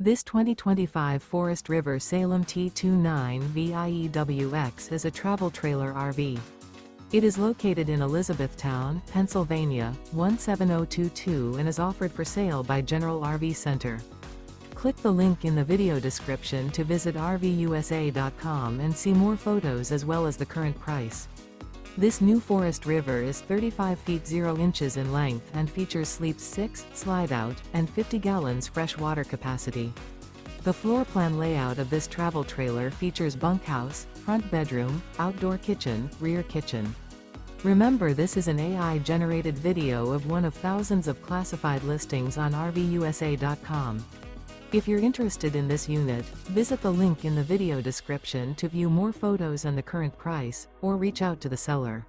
This 2025 Forest River Salem T29VIEWX is a travel trailer RV. It is located in Elizabethtown, Pennsylvania, 17022 and is offered for sale by General RV Center. Click the link in the video description to visit RVUSA.com and see more photos as well as the current price. This new Forest River is 35 feet 0 inches in length and features sleeps 6, slide-out, and 50 gallons fresh water capacity. The floor plan layout of this travel trailer features bunkhouse, front bedroom, outdoor kitchen, rear kitchen. Remember, this is an AI-generated video of one of thousands of classified listings on RVUSA.com. If you're interested in this unit, visit the link in the video description to view more photos and the current price, or reach out to the seller.